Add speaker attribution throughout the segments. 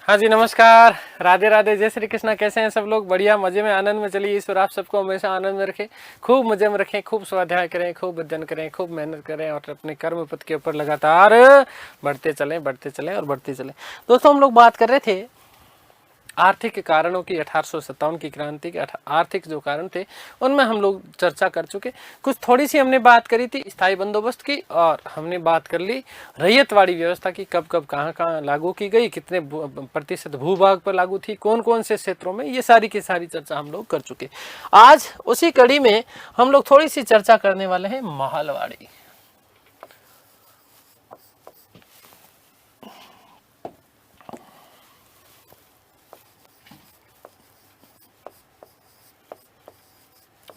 Speaker 1: हाँ जी, नमस्कार, राधे राधे, जय श्री कृष्णा। कैसे हैं सब लोग? बढ़िया, मजे में, आनंद में। चलिए, ईश्वर आप सबको हमेशा आनंद में रखे, खूब मजे में रखें, खूब स्वाध्याय करें, खूब अध्ययन करें, खूब मेहनत करें और अपने कर्म पथ के ऊपर लगातार बढ़ते चलें और बढ़ते चलें। दोस्तों, हम लोग बात कर रहे थे आर्थिक कारणों की। 1857 की क्रांति के आर्थिक जो कारण थे उनमें हम लोग चर्चा कर चुके। कुछ थोड़ी सी हमने बात करी थी स्थायी बंदोबस्त की, और हमने बात कर ली रैयतवाड़ी व्यवस्था की, कब कब कहाँ कहाँ लागू की गई, कितने प्रतिशत भूभाग पर लागू थी, कौन कौन से क्षेत्रों में, ये सारी की सारी चर्चा हम लोग कर चुके। आज उसी कड़ी में हम लोग थोड़ी सी चर्चा करने वाले हैं महलवाड़ी।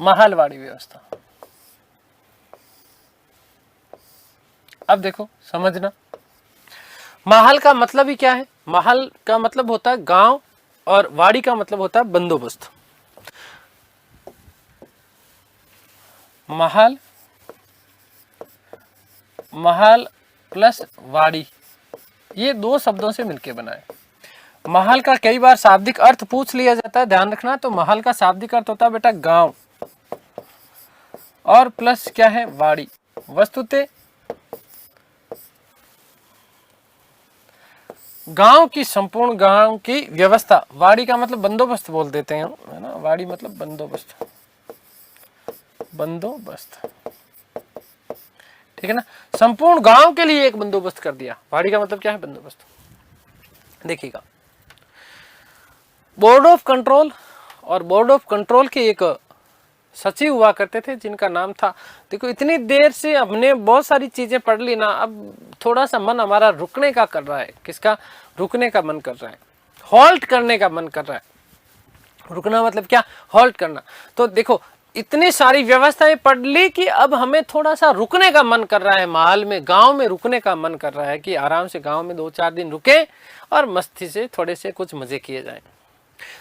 Speaker 1: महलवाड़ी व्यवस्था। अब देखो, समझना, महल का मतलब ही क्या है? महल का मतलब होता है गांव, और वाड़ी का मतलब होता है बंदोबस्त। महल, महल प्लस वाड़ी, ये दो शब्दों से मिलकर बना है। महल का कई बार शाब्दिक अर्थ पूछ लिया जाता है, ध्यान रखना। तो महल का शाब्दिक अर्थ होता है बेटा गांव, और प्लस क्या है? वाड़ी। वस्तुतः गांव की, संपूर्ण गांव की व्यवस्था, वाड़ी का मतलब बंदोबस्त बोल देते हैं, है ना। वाड़ी मतलब बंदोबस्त, बंदोबस्त, ठीक है ना। संपूर्ण गांव के लिए एक बंदोबस्त कर दिया। वाड़ी का मतलब क्या है? बंदोबस्त। देखिएगा, बोर्ड ऑफ कंट्रोल, और बोर्ड ऑफ कंट्रोल के एक सचिव हुआ करते थे जिनका नाम था, देखो इतनी देर से हमने बहुत सारी चीजें पढ़ ली ना, अब थोड़ा सा मन हमारा रुकने का कर रहा है। किसका रुकने का मन कर रहा है? हॉल्ट करने का मन कर रहा है। रुकना मतलब क्या? हॉल्ट करना। तो देखो, इतनी सारी व्यवस्थाएं पढ़ ली कि अब हमें थोड़ा सा रुकने का मन कर रहा है। महल में, गांव में रुकने का मन कर रहा है कि आराम से गांव में 2-4 दिन रुके और मस्ती से थोड़े से कुछ मजे किए जाएं।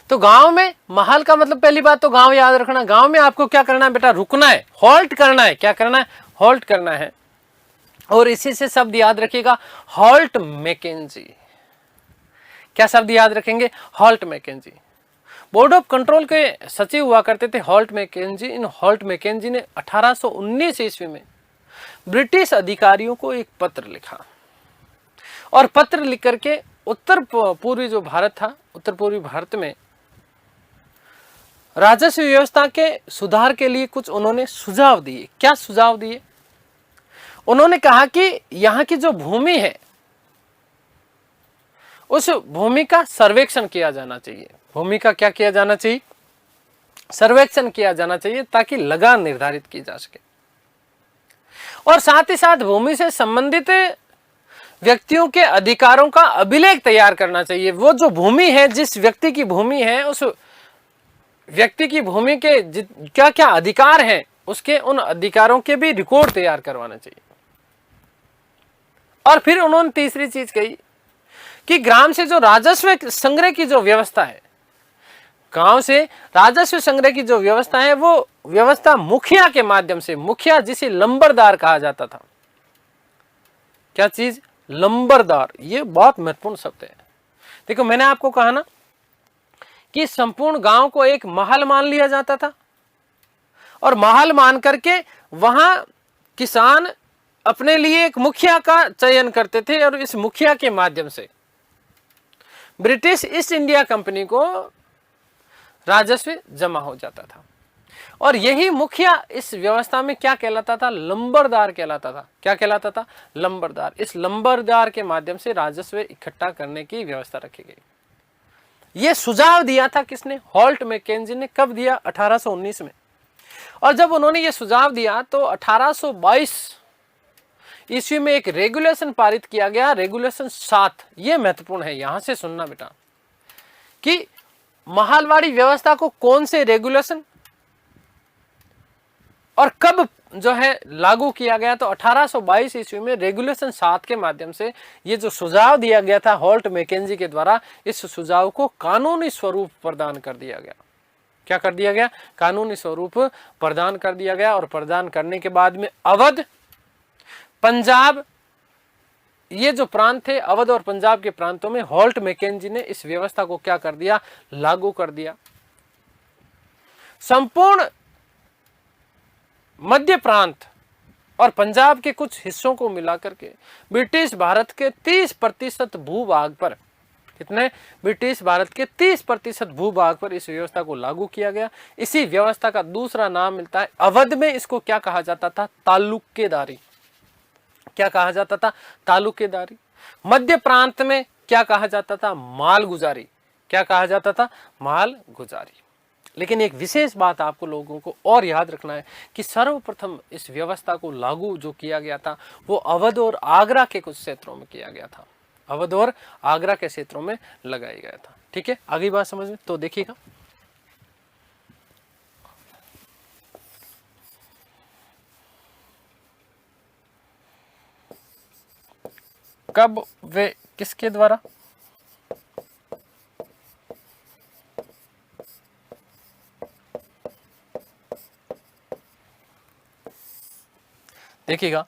Speaker 1: तो गांव में, महल का मतलब पहली बात तो गांव याद रखना। गांव में आपको क्या करना है बेटा? रुकना है, हॉल्ट करना है। क्या करना है? हॉल्ट करना है। और इसी से शब्द याद रखिएगा, हॉल्ट मैकेंजी। क्या शब्द याद रखेंगे? Holt Mackenzie. Board of control के सचिव हुआ करते थे हॉल्ट मैकेंजी। इन हॉल्ट मैकेंजी ने 1819 ईस्वी में ब्रिटिश अधिकारियों को एक पत्र लिखा, और पत्र लिख करके उत्तर पूर्वी जो भारत था, उत्तर पूर्वी भारत में राजस्व व्यवस्था के सुधार के लिए कुछ उन्होंने सुझाव दिए। क्या सुझाव दिए? उन्होंने कहा कि यहां की जो भूमि है, उस भूमि का सर्वेक्षण किया जाना चाहिए। भूमि का क्या किया जाना चाहिए? सर्वेक्षण किया जाना चाहिए, ताकि लगान निर्धारित की जा सके। और साथ ही साथ भूमि से संबंधित व्यक्तियों के अधिकारों का अभिलेख तैयार करना चाहिए। वो जो भूमि है, जिस व्यक्ति की भूमि है, उस व्यक्ति की भूमि के क्या क्या अधिकार हैं, उसके उन अधिकारों के भी रिकॉर्ड तैयार करवाना चाहिए। और फिर उन्होंने तीसरी चीज कही कि ग्राम से जो राजस्व संग्रह की जो व्यवस्था है, गांव से राजस्व संग्रह की जो व्यवस्था है, वो व्यवस्था मुखिया के माध्यम से, मुखिया जिसे लंबरदार कहा जाता था। क्या चीज? लंबरदार। ये बहुत महत्वपूर्ण शब्द है। देखो, मैंने आपको कहा ना कि संपूर्ण गांव को एक महल मान लिया जाता था, और महल मान करके वहां किसान अपने लिए एक मुखिया का चयन करते थे, और इस मुखिया के माध्यम से ब्रिटिश ईस्ट इंडिया कंपनी को राजस्व जमा हो जाता था। और यही मुखिया इस व्यवस्था में क्या कहलाता था? लंबरदार कहलाता था। क्या कहलाता था? लंबरदार। इस लंबरदार के माध्यम से राजस्व इकट्ठा करने की व्यवस्था रखी गई। यह सुझाव दिया था किसने? हॉल्ट मैकेंजी ने। कब दिया? 1819 में। और जब उन्होंने यह सुझाव दिया तो 1822 ईस्वी में एक रेगुलेशन पारित किया गया, रेगुलेशन 7। यह महत्वपूर्ण है, यहां से सुनना बेटा, कि महलवाड़ी व्यवस्था को कौन से रेगुलेशन और कब जो है लागू किया गया। तो 1822 ईस्वी में रेगुलेशन 7 के माध्यम से ये जो सुझाव दिया गया था हॉल्ट मैकेंजी के द्वारा, इस सुझाव को कानूनी स्वरूप प्रदान कर दिया गया। क्या कर दिया गया? कानूनी स्वरूप प्रदान कर दिया गया। और प्रदान करने के बाद में अवध, पंजाब, ये जो प्रांत थे अवध और पंजाब के प्रांतों में होल्ट मैकेंजी ने इस व्यवस्था को क्या कर दिया, लागू कर दिया। संपूर्ण मध्य प्रांत और पंजाब के कुछ हिस्सों को मिलाकर के ब्रिटिश भारत के 30% भूभाग पर, कितने, ब्रिटिश भारत के 30% भूभाग पर इस व्यवस्था को लागू किया गया। इसी व्यवस्था का दूसरा नाम मिलता है, अवध में इसको क्या कहा जाता था, तालुकेदारी। क्या कहा जाता था, तालुकेदारी। मध्य प्रांत में क्या कहा जाता था, मालगुजारी। क्या कहा जाता था, मालगुजारी। लेकिन एक विशेष बात आपको लोगों को और याद रखना है कि सर्वप्रथम इस व्यवस्था को लागू जो किया गया था वो अवध और आगरा के कुछ क्षेत्रों में किया गया था, अवध और आगरा के क्षेत्रों में लगाया गया था। ठीक है, आगे बात समझ में, तो देखिएगा कब वे किसके द्वारा, देखिएगा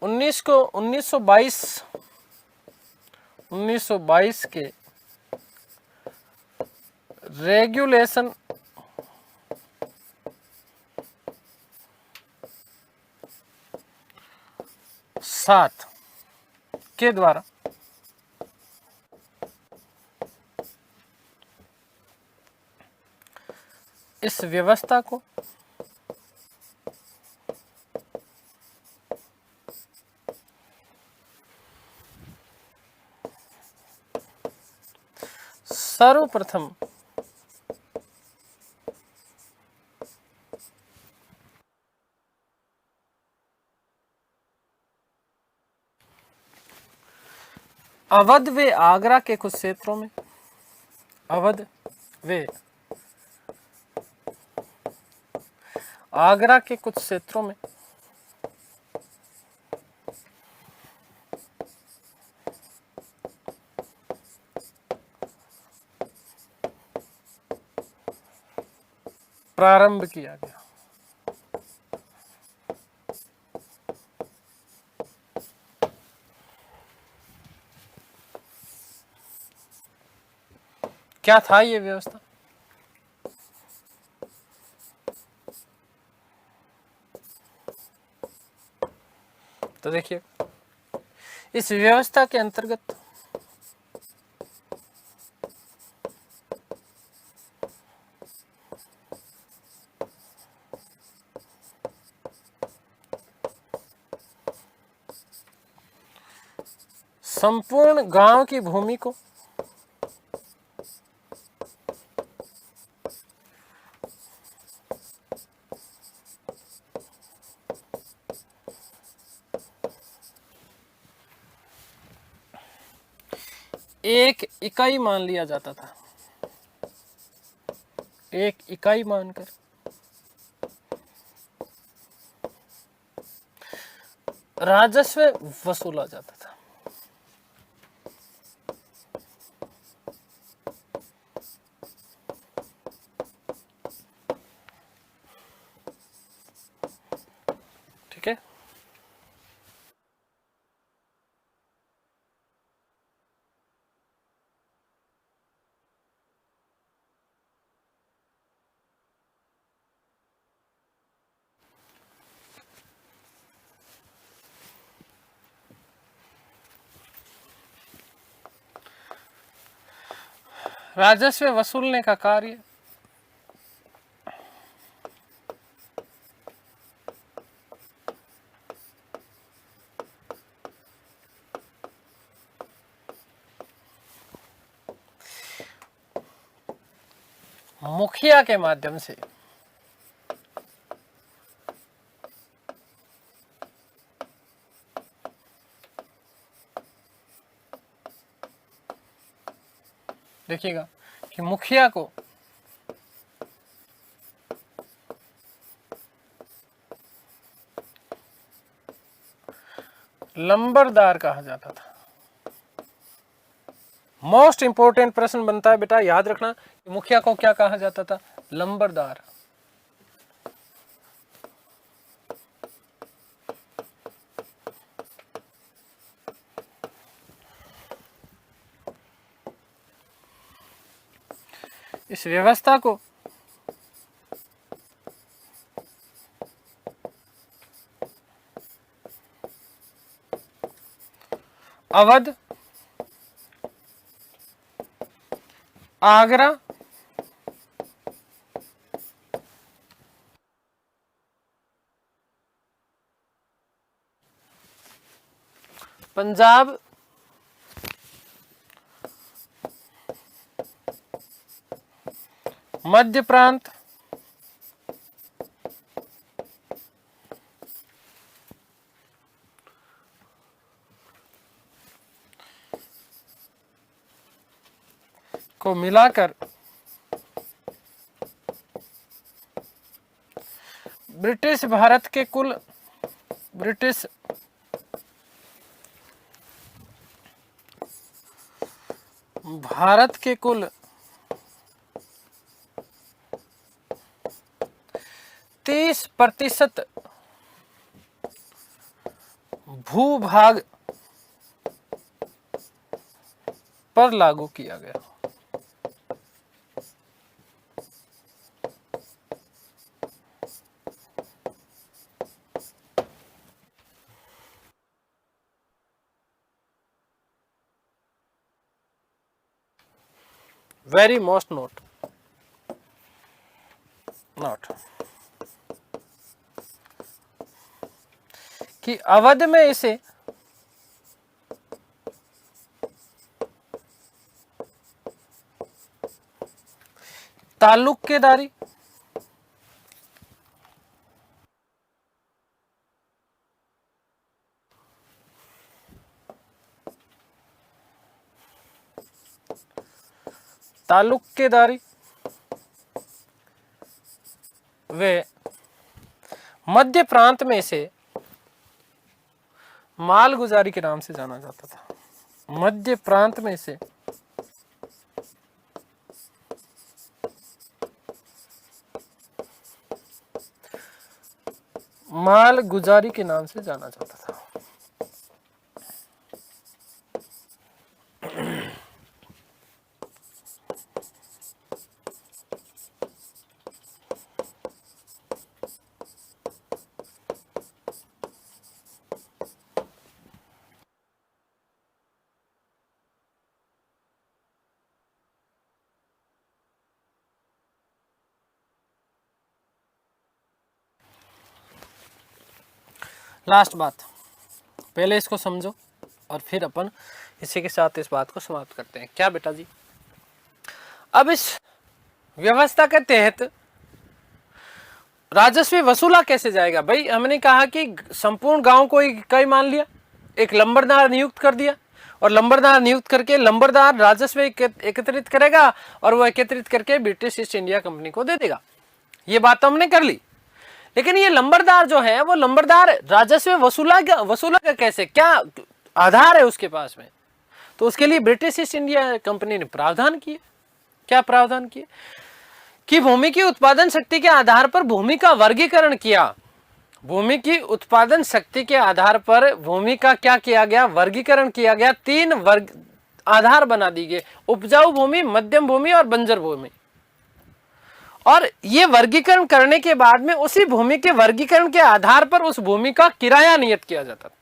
Speaker 1: 1922 के रेगुलेशन 7 के द्वारा इस व्यवस्था को सर्वप्रथम अवध व आगरा के कुछ क्षेत्रों में, अवध व आगरा के कुछ क्षेत्रों में प्रारंभ किया गया। क्या था ये व्यवस्था, तो देखिए इस व्यवस्था के अंतर्गत संपूर्ण गांव की भूमि को एक इकाई मान लिया जाता था, एक इकाई मानकर राजस्व वसूला जाता था। ठीक है, राजस्व वसूलने का कार्य मुखिया के माध्यम से देखिएगा कि मुखिया को लंबरदार कहा जाता था। मोस्ट इंपोर्टेंट प्रश्न बनता है बेटा, याद रखना कि मुखिया को क्या कहा जाता था, लंबरदार। इस व्यवस्था को अवध, आगरा, पंजाब, मध्य प्रांत, को मिलाकर ब्रिटिश भारत के कुल ब्रिटिश भारत के कुल 30% भूभाग पर लागू किया गया। वेरी मोस्ट नोट कि अवध में इसे तालुकेदारी, तालुकेदारी वे मध्य प्रांत में इसे मालगुजारी के नाम से जाना जाता था। मध्य प्रांत में इसे मालगुजारी के नाम से जाना जाता था। लास्ट बात, पहले इसको समझो और फिर अपन इसी के साथ इस बात को समाप्त करते हैं। क्या बेटा जी, अब इस व्यवस्था के तहत राजस्व वसूला कैसे जाएगा? भाई हमने कहा कि संपूर्ण गांव को इकाई मान लिया, एक लंबरदार नियुक्त कर दिया और लंबरदार नियुक्त करके लंबरदार राजस्व एकत्रित करेगा और वो एकत्रित करके ब्रिटिश ईस्ट इंडिया कंपनी को दे देगा। ये बात तो हमने कर ली, लेकिन ये लंबरदार जो है वो लंबरदार राजस्व वसूला का कैसे, क्या आधार है उसके पास में? तो उसके लिए ब्रिटिश ईस्ट इंडिया कंपनी ने प्रावधान किए। क्या प्रावधान किए कि भूमि की उत्पादन शक्ति के आधार पर भूमि का वर्गीकरण किया। भूमि की उत्पादन शक्ति के आधार पर भूमि का क्या किया गया? वर्गीकरण किया गया। 3 वर्ग आधार बना दी गए, उपजाऊ भूमि, मध्यम भूमि और बंजर भूमि। और ये वर्गीकरण करने के बाद में उसी भूमि के वर्गीकरण के आधार पर उस भूमि का किराया नियत किया जाता था।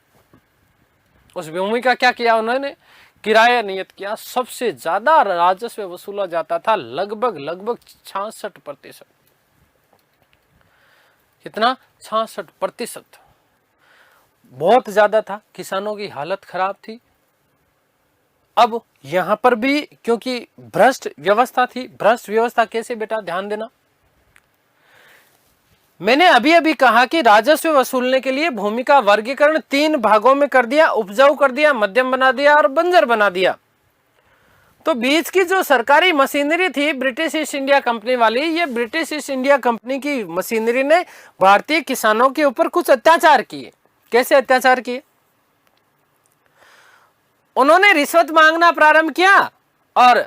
Speaker 1: उस भूमि का क्या किया उन्होंने? किराया नियत किया। सबसे ज्यादा राजस्व वसूला जाता था, लगभग 66%। कितना? 66%। बहुत ज्यादा था। किसानों की हालत खराब थी। अब यहां पर भी क्योंकि भ्रष्ट व्यवस्था थी। भ्रष्ट व्यवस्था कैसे बेटा, ध्यान देना। मैंने अभी अभी कहा कि राजस्व वसूलने के लिए भूमि का वर्गीकरण 3 भागों में कर दिया, उपजाऊ कर दिया, मध्यम बना दिया और बंजर बना दिया। तो बीच की जो सरकारी मशीनरी थी ब्रिटिश ईस्ट इंडिया कंपनी वाली, ये ब्रिटिश ईस्ट इंडिया कंपनी की मशीनरी ने भारतीय किसानों के ऊपर कुछ अत्याचार किए। कैसे अत्याचार किए? उन्होंने रिश्वत मांगना प्रारंभ किया और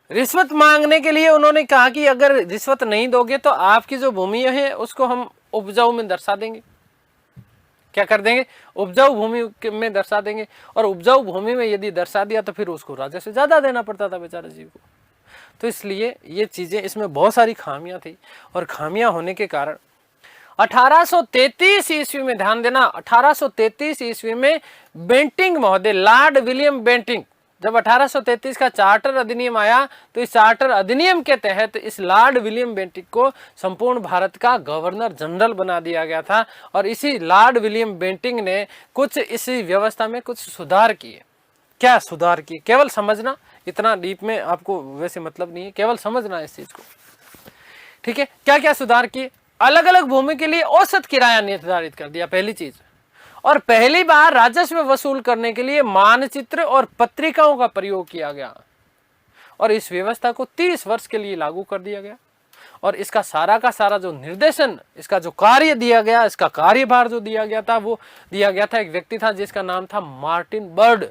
Speaker 1: रिश्वत मांगने के लिए उन्होंने कहा कि अगर रिश्वत नहीं दोगे तो आपकी जो भूमि है उसको हम उपजाऊ में दर्शा देंगे। क्या कर देंगे? उपजाऊ भूमि में दर्शा देंगे। और उपजाऊ भूमि में यदि दर्शा दिया तो फिर उसको राजस्व ज्यादा देना पड़ता था बेचारे जी को। तो इसलिए ये चीजें, इसमें बहुत सारी खामियां थी, और खामियां होने के कारण 1833 ईस्वी में, ध्यान देना, 1833 ईस्वी में बेंटिंग महोदय, लॉर्ड विलियम बेंटिंग, जब 1833 का चार्टर अधिनियम आया, तो इस चार्टर अधिनियम के तहत इस लॉर्ड विलियम बेंटिंग को संपूर्ण भारत का गवर्नर जनरल बना दिया गया था। और इसी लॉर्ड विलियम बेंटिंग ने कुछ इसी व्यवस्था में कुछ सुधार किए। क्या सुधार किए, केवल समझना, इतना डीप में आपको वैसे मतलब नहीं है, केवल समझना इस चीज को, ठीक है। क्या क्या सुधार किए? अलग अलग भूमि के लिए औसत किराया निर्धारित कर दिया, पहली चीज। और पहली बार राजस्व वसूल करने के लिए मानचित्र और पत्रिकाओं का प्रयोग किया गया, और इस व्यवस्था को 30 वर्ष के लिए लागू कर दिया गया। और इसका सारा का सारा जो निर्देशन, इसका जो कार्य दिया गया, इसका कार्यभार जो दिया गया था, वो दिया गया था, एक व्यक्ति था जिसका नाम था मार्टिन बर्ड।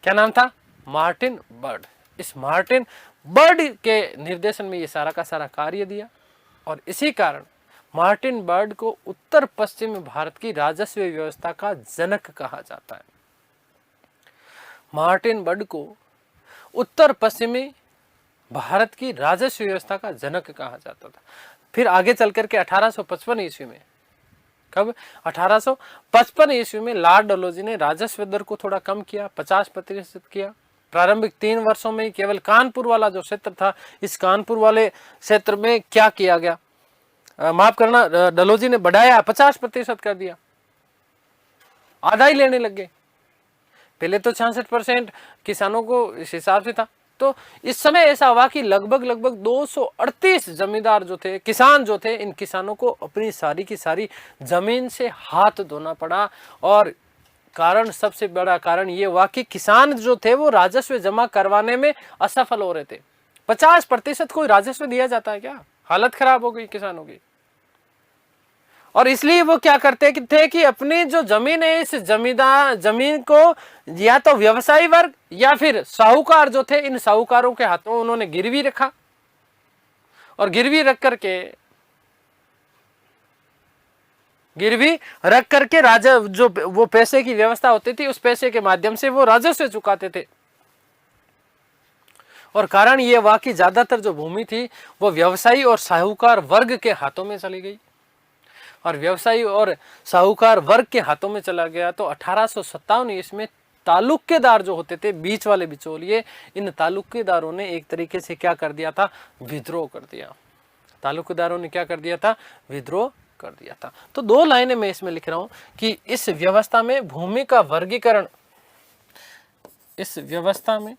Speaker 1: क्या नाम था? Martin bird. इस मार्टिन बर्ड के निर्देशन में ये सारा का सारा कार्य दिया, और इसी कारण मार्टिन बर्ड को उत्तर पश्चिम भारत की राजस्व व्यवस्था का जनक कहा जाता है। मार्टिन बर्ड को उत्तर पश्चिमी भारत की राजस्व व्यवस्था का जनक कहा जाता था। फिर आगे चल करके 1855 ईस्वी में, कब? 1855 ईस्वी में लॉर्ड डलहौजी ने राजस्व दर को थोड़ा कम किया, 50% किया। प्रारंभिक 3 वर्षों में केवल कानपुर वाला जो क्षेत्र था, इस कानपुर वाले क्षेत्र में क्या किया गया, माफ करना, डलहौजी ने बढ़ाया, 50% कर दिया, आधा ही लेने लग गए। पहले तो 66% किसानों को इस हिसाब से था। तो इस समय ऐसा हुआ कि लगभग 238 जमींदार जो थे, किसान जो थे, इन किसानों को अपनी सारी की सारी जमीन से हाथ धोना पड़ा। और कारण, सबसे बड़ा कारण ये हुआ कि किसान जो थे वो राजस्व जमा करवाने में असफल हो रहे थे। 50% कोई राजस्व दिया जाता है क्या? हालत खराब हो गई किसानों की। और इसलिए वो क्या करते थे कि अपनी जो जमीन है, इस जमीन को या तो व्यवसायी वर्ग या फिर साहूकार जो थे, इन साहूकारों के हाथों उन्होंने गिरवी रखा, और गिरवी रख करके राजा, जो वो पैसे की व्यवस्था होती थी, उस पैसे के माध्यम से वो राजस्व चुकाते थे। और कारण ये हुआ कि ज्यादातर जो भूमि थी वो व्यवसायी और साहूकार वर्ग के हाथों में चली गई, और व्यवसायी और साहूकार वर्ग के हाथों में चला गया। तो 1857 ईस्वी में तालुकेदार जो होते थे, बीच वाले बिचौलिए, इन तालुकेदारों ने एक तरीके से क्या कर दिया था? विद्रोह कर दिया। तालुकेदारों ने क्या कर दिया था? विद्रोह कर दिया था। तो 2 लाइनें मैं इसमें लिख रहा हूं कि इस व्यवस्था में भूमि का वर्गीकरण, इस व्यवस्था में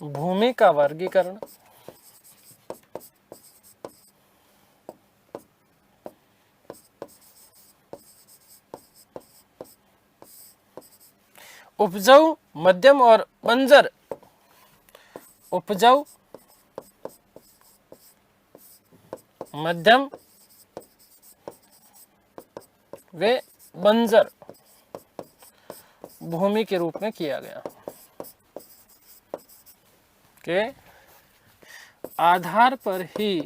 Speaker 1: भूमि का वर्गीकरण उपजाऊ, मध्यम और बंजर, उपजाऊ, मध्यम व बंजर भूमि के रूप में किया गया, के आधार पर ही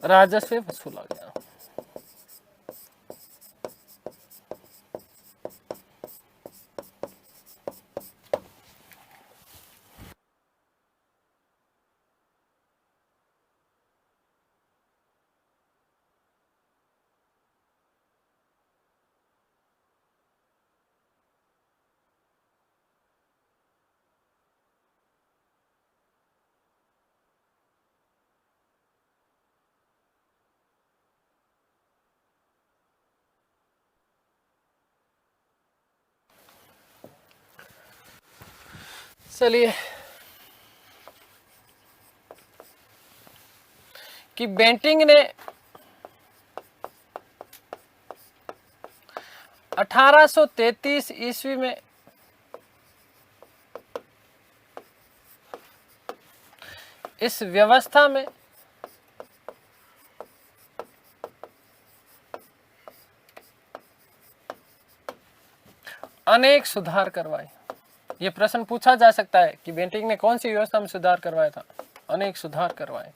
Speaker 1: राजस्व वसूला गया। चलिए, कि बेंटिंग ने 1833 ईस्वी में इस व्यवस्था में अनेक सुधार करवाए। ये प्रश्न पूछा जा सकता है कि बेंटिंग ने कौन सी व्यवस्था में सुधार करवाया था? अनेक सुधार करवाए।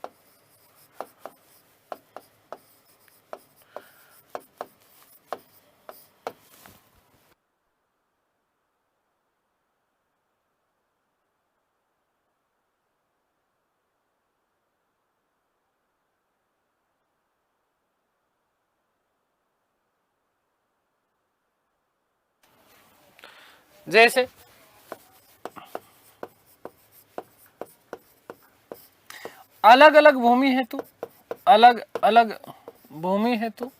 Speaker 1: जैसे अलग अलग भूमि हेतु, अलग अलग भूमि हेतु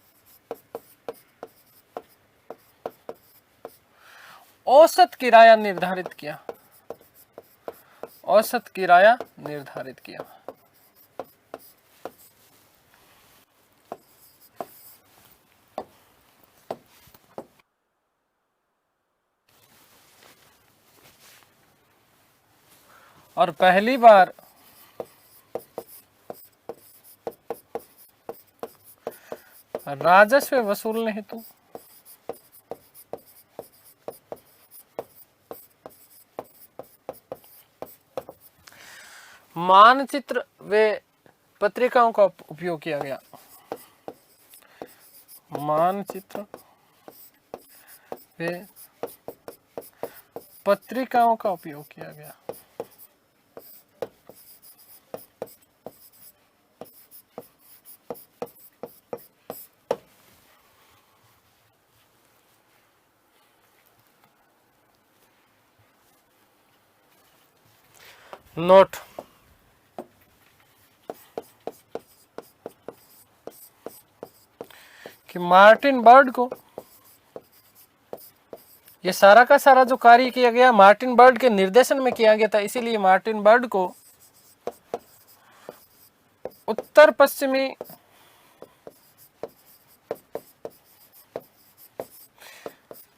Speaker 1: औसत किराया निर्धारित किया, औसत किराया निर्धारित किया। और पहली बार राजस्व वसूलने हेतु मानचित्र व पत्रिकाओं का उपयोग किया गया, मानचित्र व पत्रिकाओं का उपयोग किया गया। नोट, कि मार्टिन बर्ड को, ये सारा का सारा जो कार्य किया गया मार्टिन बर्ड के निर्देशन में किया गया था, इसीलिए मार्टिन बर्ड को उत्तर पश्चिमी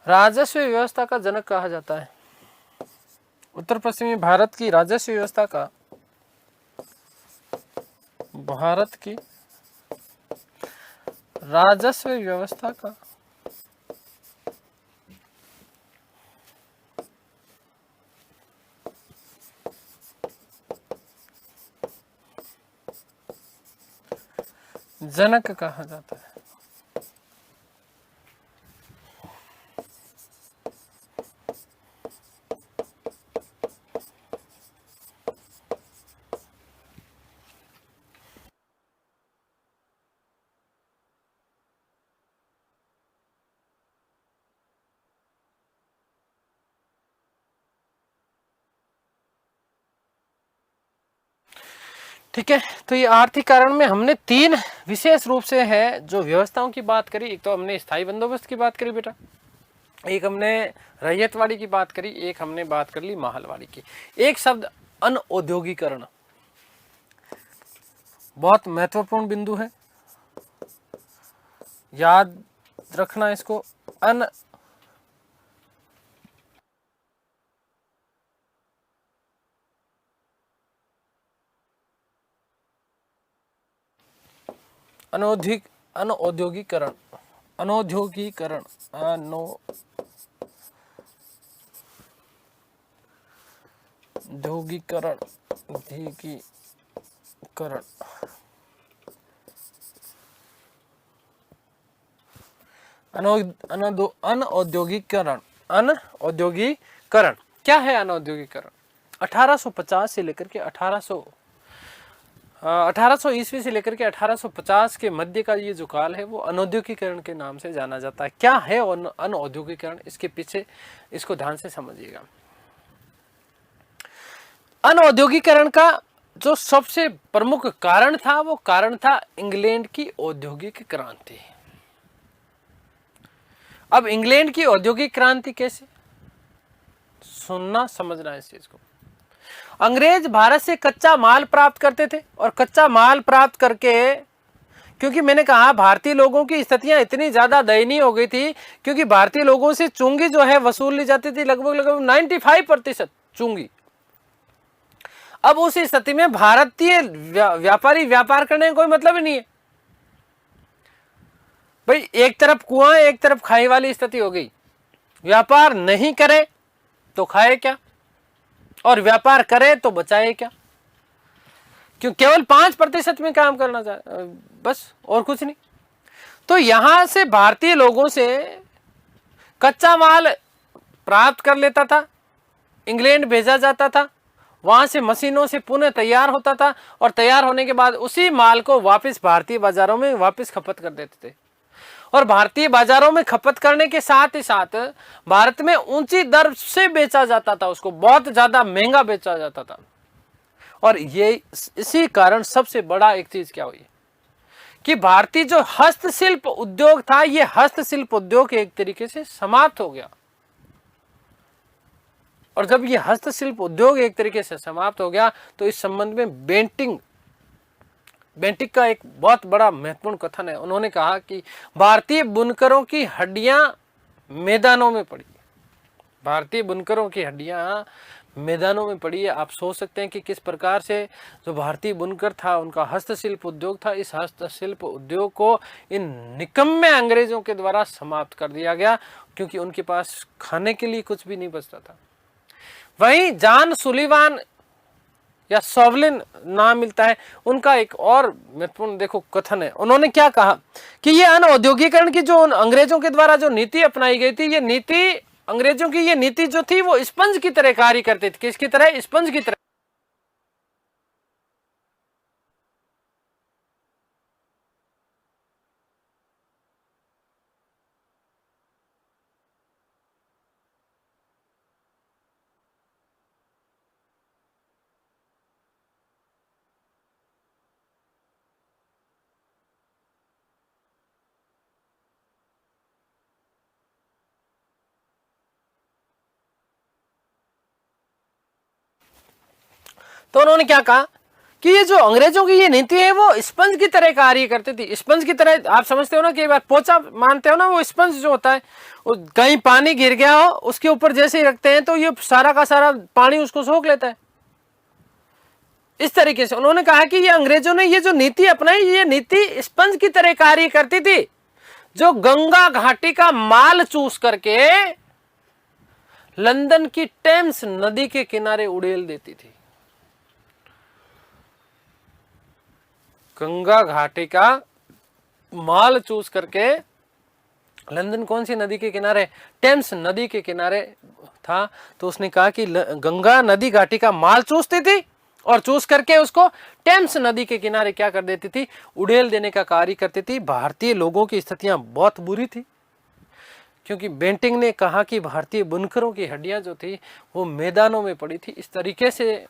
Speaker 1: राजस्व व्यवस्था का जनक कहा जाता है। उत्तर पश्चिमी भारत की राजस्व व्यवस्था का, भारत की राजस्व व्यवस्था का जनक कहा जाता है। ठीक है, तो ये आर्थिक कारण में हमने तीन विशेष रूप से है जो व्यवस्थाओं की बात करी। एक तो हमने स्थायी बंदोबस्त की बात करी बेटा, एक हमने रैयतवाड़ी की बात करी, एक हमने बात कर ली माहलवाड़ी की। एक शब्द अनऔद्योगिकरण, बहुत महत्वपूर्ण बिंदु है, याद रखना इसको। अनौद्योगिकरण, अनौद्योगिकरण, औद्योगिकरण, अनौद्योगिकरण, अनौद्योगिकरण क्या है? अनौद्योगिकरण 1850 से लेकर के 1800 ईस्वी से लेकर के 1850 के मध्य का ये जो काल है वो अनौद्योगिकरण के नाम से जाना जाता है। क्या है अनौद्योगिकरण, इसके पीछे इसको ध्यान से समझिएगा। अनौद्योगिकरण का जो सबसे प्रमुख कारण था वो कारण था इंग्लैंड की औद्योगिक क्रांति। अब इंग्लैंड की औद्योगिक क्रांति कैसे, सुनना समझना इस चीज को। अंग्रेज भारत से कच्चा माल प्राप्त करते थे और कच्चा माल प्राप्त करके, क्योंकि मैंने कहा भारतीय लोगों की स्थितियां इतनी ज्यादा दयनीय हो गई थी, क्योंकि भारतीय लोगों से चुंगी जो है वसूल ली जाती थी, लगभग 95% चुंगी। अब उस स्थिति में भारतीय व्यापारी व्यापार करने का कोई मतलब ही नहीं है भाई। एक तरफ कुआं एक तरफ खाई वाली स्थिति हो गई। व्यापार नहीं करे तो खाए क्या, और व्यापार करे तो बचाए क्या? क्यों केवल 5% में काम करना चाहे बस, और कुछ नहीं। तो यहां से भारतीय लोगों से कच्चा माल प्राप्त कर लेता था, इंग्लैंड भेजा जाता था, वहां से मशीनों से पुनः तैयार होता था, और तैयार होने के बाद उसी माल को वापस भारतीय बाजारों में वापस खपत कर देते थे। और भारतीय बाजारों में खपत करने के साथ ही साथ भारत में ऊंची दर से बेचा जाता था, उसको बहुत ज्यादा महंगा बेचा जाता था। और ये इसी कारण सबसे बड़ा एक चीज क्या हुई कि भारतीय जो हस्तशिल्प उद्योग था, ये हस्तशिल्प उद्योग एक तरीके से समाप्त हो गया। और जब ये हस्तशिल्प उद्योग एक तरीके से समाप्त हो गया तो इस संबंध में बेंटिक का एक बहुत बड़ा महत्वपूर्ण कथन है। उन्होंने कहा कि भारतीय बुनकरों की हड्डियां मैदानों में पड़ी। भारतीय बुनकरों की हड्डियां मैदानों में पड़ी है। आप सोच सकते हैं कि किस प्रकार से जो भारतीय बुनकर था, उनका हस्तशिल्प उद्योग था, इस हस्तशिल्प उद्योग को इन निकम्मे अंग्रेजों के द्वारा समाप्त कर दिया गया, क्योंकि उनके पास खाने के लिए कुछ भी नहीं बचता था। वहीं जॉन सुलिवान या सॉवलिन नाम मिलता है, उनका एक और महत्वपूर्ण देखो कथन है। उन्होंने क्या कहा कि ये अनऔद्योगिकरण की जो अंग्रेजों के द्वारा जो नीति अपनाई गई थी, ये नीति अंग्रेजों की ये नीति जो थी वो स्पंज की तरह कार्य करती थी। किसकी तरह? स्पंज की तरह। तो उन्होंने क्या कहा कि ये जो अंग्रेजों की ये नीति है वो स्पंज की तरह कार्य करती थी। स्पंज की तरह, आप समझते हो ना कि बार पोचा मानते हो ना, वो स्पंज जो होता है, वो कहीं पानी गिर गया हो उसके ऊपर जैसे ही रखते हैं तो ये सारा का सारा पानी उसको सोख लेता है। इस तरीके से उन्होंने कहा कि ये अंग्रेजों ने ये जो नीति अपनाई, ये नीति स्पंज की तरह कार्य करती थी, जो गंगा घाटी का माल चूस करके लंदन की टेम्स नदी के किनारे उड़ेल देती थी। गंगा घाटी का माल चूस करके लंदन कौन सी नदी के किनारे? टेम्स नदी के किनारे था। तो उसने कहा कि गंगा नदी घाटी का माल चूसती थी और चूस करके उसको टेम्स नदी के किनारे क्या कर देती थी? उड़ेल देने का कार्य करती थी। भारतीय लोगों की स्थितियां बहुत बुरी थी, क्योंकि बेंटिंग ने कहा कि भारतीय बुनकरों की हड्डियां जो थी वो मैदानों में पड़ी थी। इस तरीके से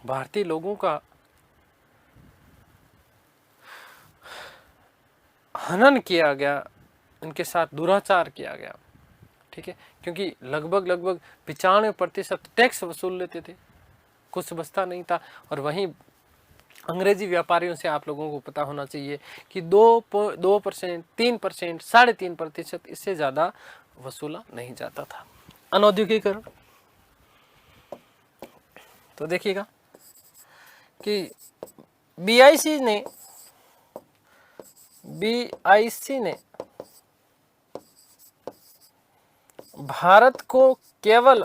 Speaker 1: भारतीय लोगों का हनन किया गया, इनके साथ दुराचार किया गया। ठीक है, क्योंकि लगभग 95% टैक्स वसूल लेते थे, कुछ बचता नहीं था। और वहीं अंग्रेजी व्यापारियों से आप लोगों को पता होना चाहिए कि 2%, 3%, 3.5%, इससे ज्यादा वसूला नहीं जाता था। अनौद्योगिकरण, तो देखिएगा कि बीआईसी ने भारत को केवल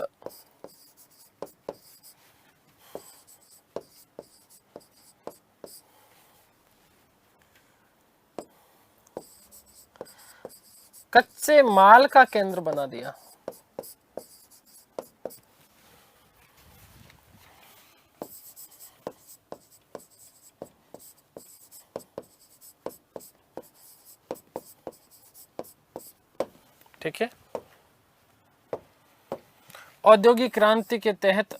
Speaker 1: कच्चे माल का केंद्र बना दिया। ठीक है, औद्योगिक क्रांति के तहत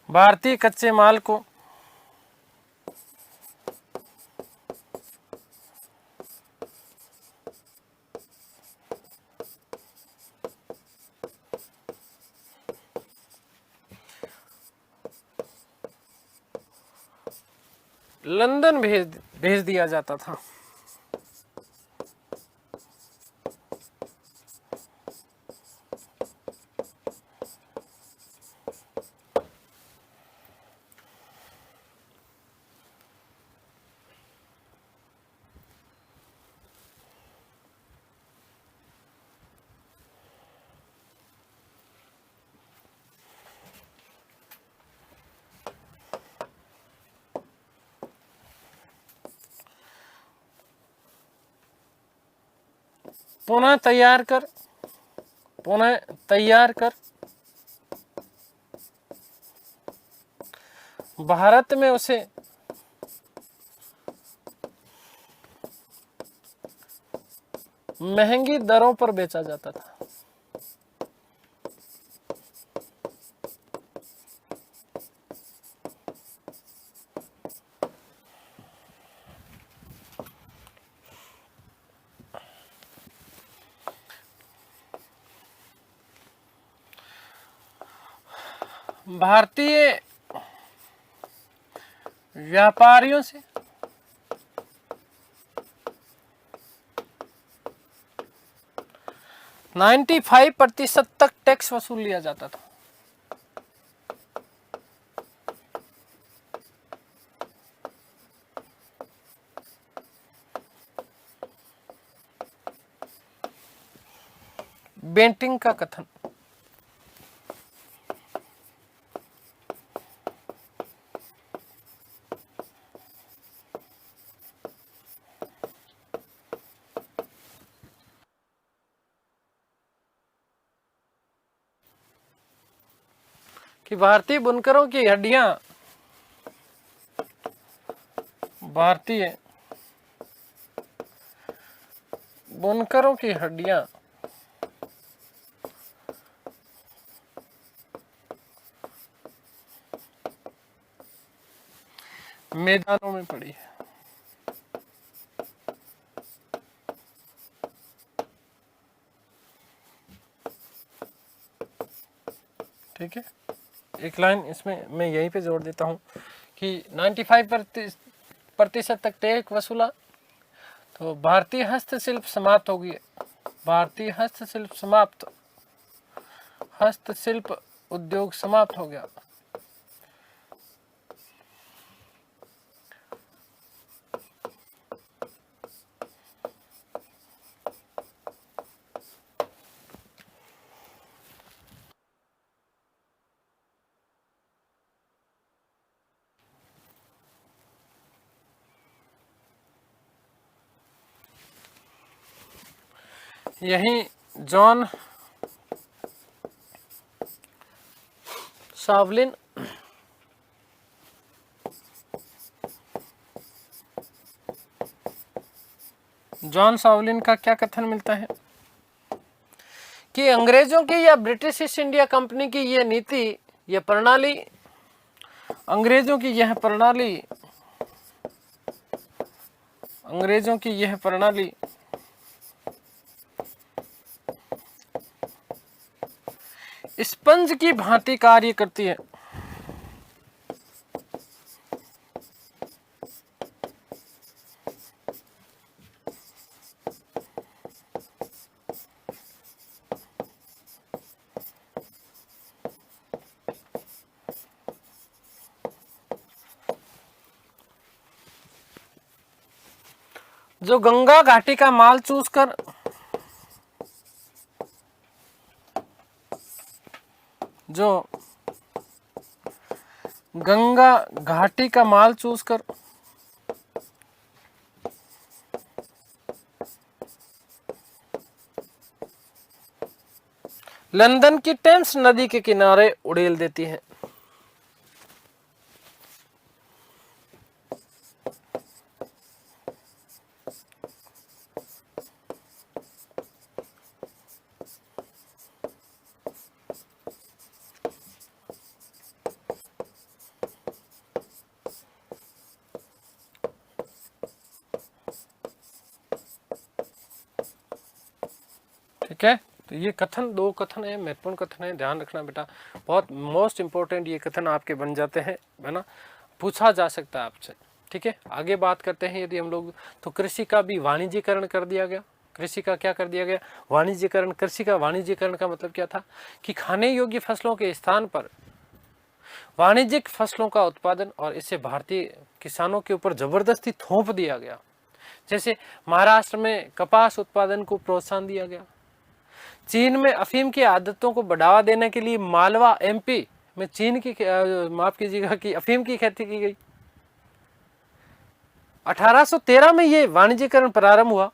Speaker 1: भारतीय कच्चे माल को लंदन भेज दिया जाता था। पुनः तैयार कर, पुनः तैयार कर भारत में उसे महंगी दरों पर बेचा जाता था। भारतीय व्यापारियों से 95% तक टैक्स वसूल लिया जाता था। बेंटिंग का कथन, कि भारतीय बुनकरों की हड्डियां, भारतीय बुनकरों की हड्डियां मैदानों में पड़ी है। ठीक है, एक लाइन इसमें मैं यहीं पे जोड़ देता हूं कि 95% तक टैक्स वसूला तो भारतीय हस्तशिल्प समाप्त हो गई। भारतीय हस्तशिल्प समाप्त, हस्तशिल्प उद्योग समाप्त हो गया। यही जॉन सावलिन का क्या कथन मिलता है कि अंग्रेजों की या ब्रिटिश ईस्ट इंडिया कंपनी की यह नीति, यह प्रणाली, अंग्रेजों की यह प्रणाली, अंग्रेजों की यह प्रणाली स्पंज की भांति कार्य करती है। जो गंगा घाटी का माल चूस कर जो गंगा घाटी का माल चूस कर लंदन की टेम्स नदी के किनारे उड़ेल देती है। ठीक है, तो ये कथन, दो कथन है, महत्वपूर्ण कथन है, ध्यान रखना बेटा, बहुत मोस्ट इंपोर्टेंट ये कथन आपके बन जाते हैं, है ना, पूछा जा सकता है आपसे। ठीक है, आगे बात करते हैं यदि हम लोग, तो कृषि का भी वाणिज्यीकरण कर दिया गया। कृषि का क्या कर दिया गया? वाणिज्यीकरण। कृषि का वाणिज्यीकरण का मतलब क्या था कि खाने योग्य फसलों के स्थान पर वाणिज्यिक फसलों का उत्पादन और इससे भारतीय किसानों के ऊपर जबरदस्ती थोप दिया गया। जैसे महाराष्ट्र में कपास उत्पादन को प्रोत्साहन दिया गया। चीन में अफीम की आदतों को बढ़ावा देने के लिए मालवा एमपी में चीन की, माफ कीजिएगा, कि अफीम की खेती की गई। 1813 में ये वाणिज्यीकरण प्रारंभ हुआ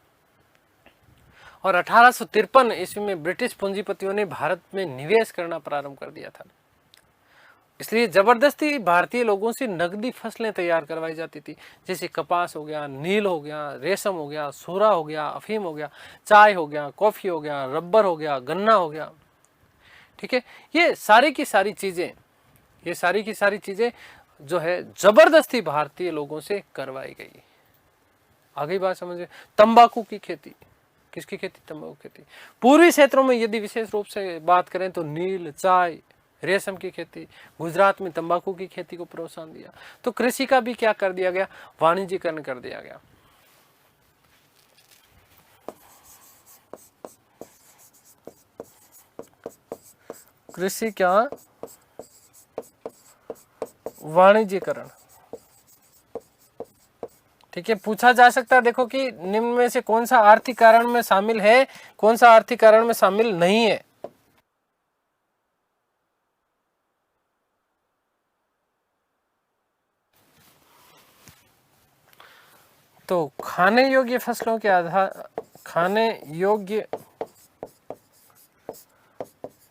Speaker 1: और 1853 ईस्वी में ब्रिटिश पूंजीपतियों ने भारत में निवेश करना प्रारंभ कर दिया था। इसलिए जबरदस्ती भारतीय लोगों से नकदी फसलें तैयार करवाई जाती थी, जैसे कपास हो गया, नील हो गया, रेशम हो गया, सूरा हो गया, अफीम हो गया, चाय हो गया, कॉफी हो गया, रबर हो गया, गन्ना हो गया। ठीक है, ये सारी की सारी चीजें जो है जबरदस्ती भारतीय लोगों से करवाई गई। आ गई बात समझ में? तंबाकू की खेती, किसकी खेती? तंबाकू खेती। पूर्वी क्षेत्रों में यदि विशेष रूप से बात करें तो नील, चाय, रेशम की खेती। गुजरात में तंबाकू की खेती को प्रोत्साहन दिया। तो कृषि का भी क्या कर दिया गया? वाणिज्यीकरण कर दिया गया। कृषि क्या? वाणिज्यीकरण। ठीक है, पूछा जा सकता है देखो कि निम्न में से कौन सा आर्थिक कारण में शामिल है, कौन सा आर्थिक कारण में शामिल नहीं है। तो खाने योग्य फसलों के आधार, खाने योग्य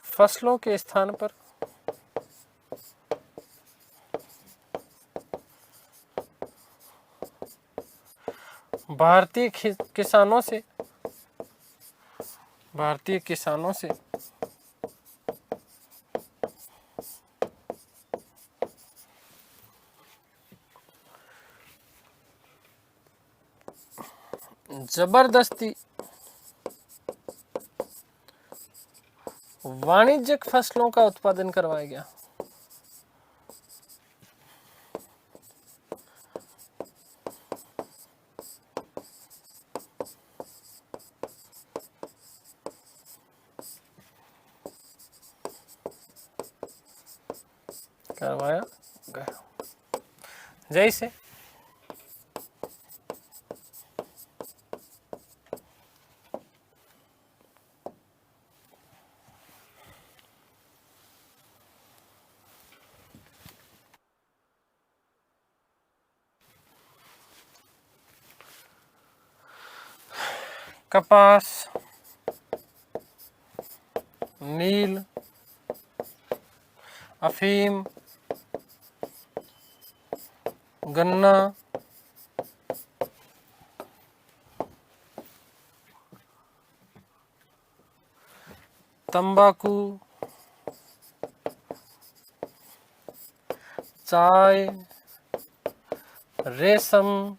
Speaker 1: फसलों के स्थान पर भारतीय किसानों से जबरदस्ती वाणिज्यिक फसलों का उत्पादन करवाया गया। करवाया गया। जैसे कपास, नील, अफीम, गन्ना, तंबाकू, चाय, रेशम,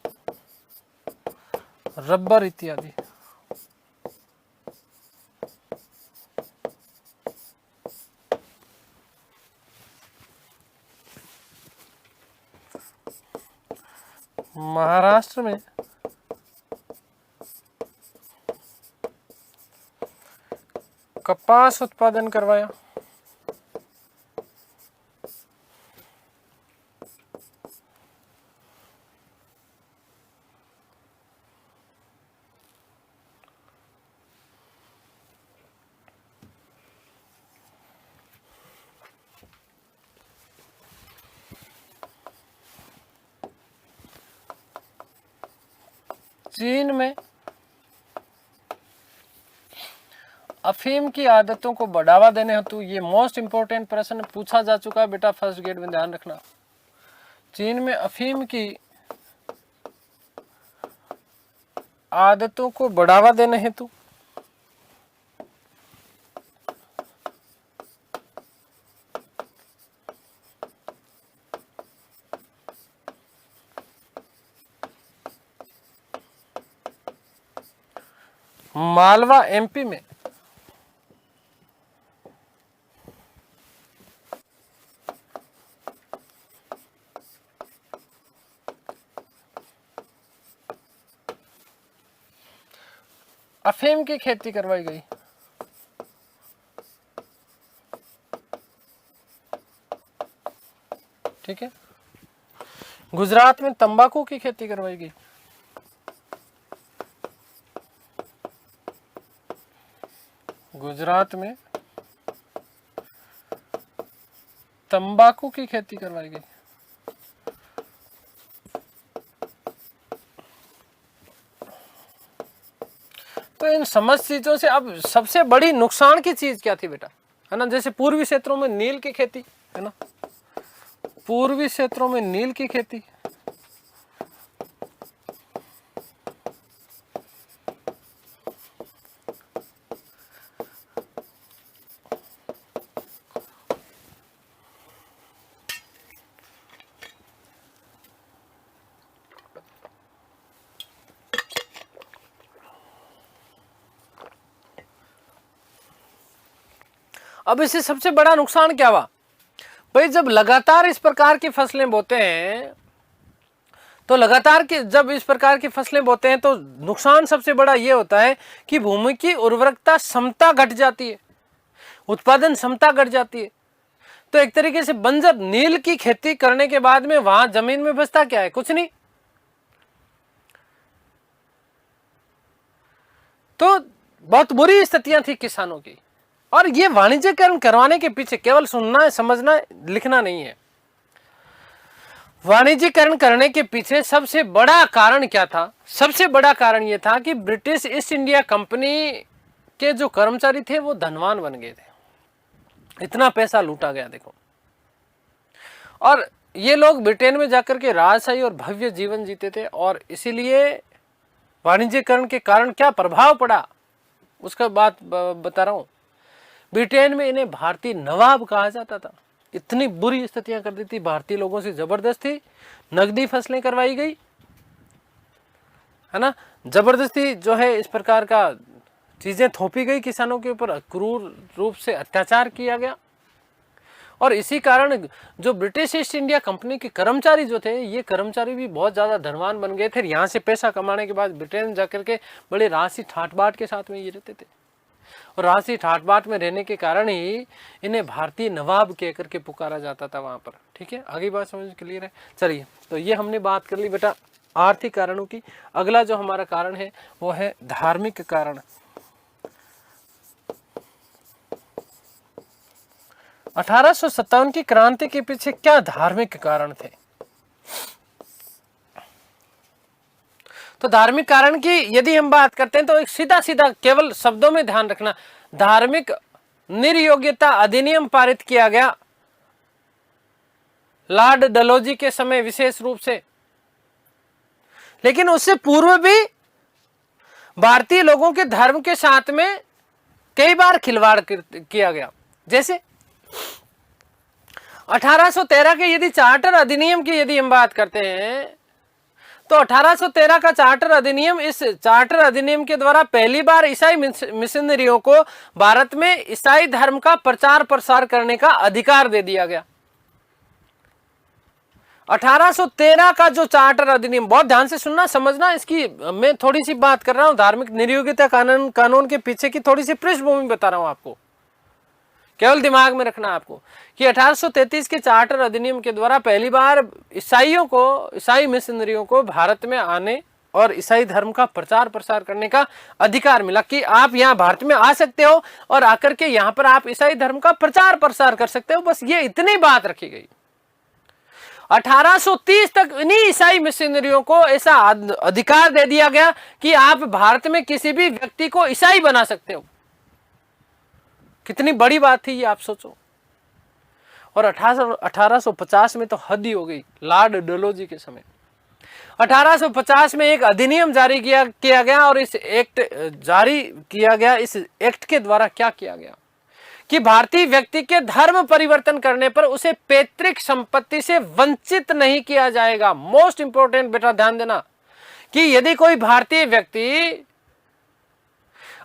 Speaker 1: रबर इत्यादि। महाराष्ट्र में कपास उत्पादन करवाया। चीन में अफीम की आदतों को बढ़ावा देने हेतु, ये मोस्ट इंपोर्टेंट प्रश्न पूछा जा चुका है बेटा फर्स्ट ग्रेड में, ध्यान रखना। चीन में अफीम की आदतों को बढ़ावा देने हेतु मालवा एमपी में अफीम की खेती करवाई गई। ठीक है, गुजरात में तंबाकू की खेती करवाई गई। गुजरात में तंबाकू की खेती करवाई गई। तो इन समस्त चीजों से अब सबसे बड़ी नुकसान की चीज क्या थी बेटा, है ना? जैसे पूर्वी क्षेत्रों में नील की खेती, है ना, पूर्वी क्षेत्रों में नील की खेती, अब इससे सबसे बड़ा नुकसान क्या हुआ भाई, जब लगातार इस प्रकार की फसलें बोते हैं, तो लगातार की जब इस प्रकार की फसलें बोते हैं तो नुकसान सबसे बड़ा ये होता है कि भूमि की उर्वरकता क्षमता घट जाती है, उत्पादन क्षमता घट जाती है। तो एक तरीके से बंजर नील की खेती करने के बाद में वहां जमीन में बचता क्या है, कुछ नहीं। तो बहुत बुरी स्थितियां थी किसानों की। और ये वाणिज्यकरण करवाने के पीछे केवल सुनना है, समझना है, लिखना नहीं है। वाणिज्यकरण करने के पीछे सबसे बड़ा कारण क्या था? सबसे बड़ा कारण यह था कि ब्रिटिश ईस्ट इंडिया कंपनी के जो कर्मचारी थे वो धनवान बन गए थे, इतना पैसा लूटा गया देखो। और ये लोग ब्रिटेन में जाकर के राजशाही और भव्य जीवन जीते थे, और इसीलिए वाणिज्यकरण के कारण क्या प्रभाव पड़ा उसका बात बता रहा हूं। ब्रिटेन में इन्हें भारतीय नवाब कहा जाता था। इतनी बुरी स्थितियां कर दी थी, भारतीय लोगों से जबरदस्ती नकदी फसलें करवाई गई, है ना, जबरदस्ती जो है इस प्रकार का चीजें थोपी गई किसानों के ऊपर, क्रूर रूप से अत्याचार किया गया। और इसी कारण जो ब्रिटिश ईस्ट इंडिया कंपनी के कर्मचारी जो थे, ये कर्मचारी भी बहुत ज्यादा धनवान बन गए थे। यहाँ से पैसा कमाने के बाद ब्रिटेन जाकर के बड़े राशि ठाट बाट के साथ में ये रहते थे, और राशि ठाट बाट में रहने के कारण ही इन्हें भारतीय नवाब कहकर के पुकारा जाता था वहां पर। ठीक है, आगे बात समझ क्लियर है? चलिए, तो ये हमने बात कर ली बेटा आर्थिक कारणों की। अगला जो हमारा कारण है वो है धार्मिक कारण। 1857 की क्रांति के पीछे क्या धार्मिक कारण थे? तो धार्मिक कारण की यदि हम बात करते हैं तो एक सीधा सीधा केवल शब्दों में ध्यान रखना, धार्मिक निर्योग्यता अधिनियम पारित किया गया लॉर्ड डलहौजी के समय विशेष रूप से, लेकिन उससे पूर्व भी भारतीय लोगों के धर्म के साथ में कई बार खिलवाड़ किया गया। जैसे 1813 के यदि चार्टर अधिनियम की यदि हम बात करते हैं तो 1813 का चार्टर अधिनियम, इस चार्टर अधिनियम के द्वारा पहली बार ईसाई मिशनरियों को भारत में ईसाई धर्म का प्रचार प्रसार करने का अधिकार दे दिया गया। 1813 का जो चार्टर अधिनियम, बहुत ध्यान से सुनना समझना, इसकी मैं थोड़ी सी बात कर रहा हूं, धार्मिक निर्योग्यता कानून के पीछे की थोड़ी सी पृष्ठभूमि बता रहा हूं आपको, केवल दिमाग में रखना आपको कि 1833 के चार्टर अधिनियम के द्वारा पहली बार ईसाई मिशनरियों को भारत में आने और ईसाई धर्म का प्रचार प्रसार करने का अधिकार मिला कि आप यहाँ भारत में आ सकते हो और आकर के यहाँ पर आप ईसाई धर्म का प्रचार प्रसार कर सकते हो। बस ये इतनी बात रखी गई। 1830 तक इन्हीं ईसाई मिशनरियों को ऐसा अधिकार दे दिया गया कि आप भारत में किसी भी व्यक्ति को ईसाई बना सकते हो। कितनी बड़ी बात थी ये, आप सोचो। और 1850 में तो हद ही हो गई, लॉर्ड डलहौजी के समय 1850 में एक अधिनियम जारी किया गया, और इस एक्ट जारी किया गया, इस एक्ट के द्वारा क्या किया गया कि भारतीय व्यक्ति के धर्म परिवर्तन करने पर उसे पैतृक संपत्ति से वंचित नहीं किया जाएगा। मोस्ट इंपोर्टेंट बेटा ध्यान देना कि यदि कोई भारतीय व्यक्ति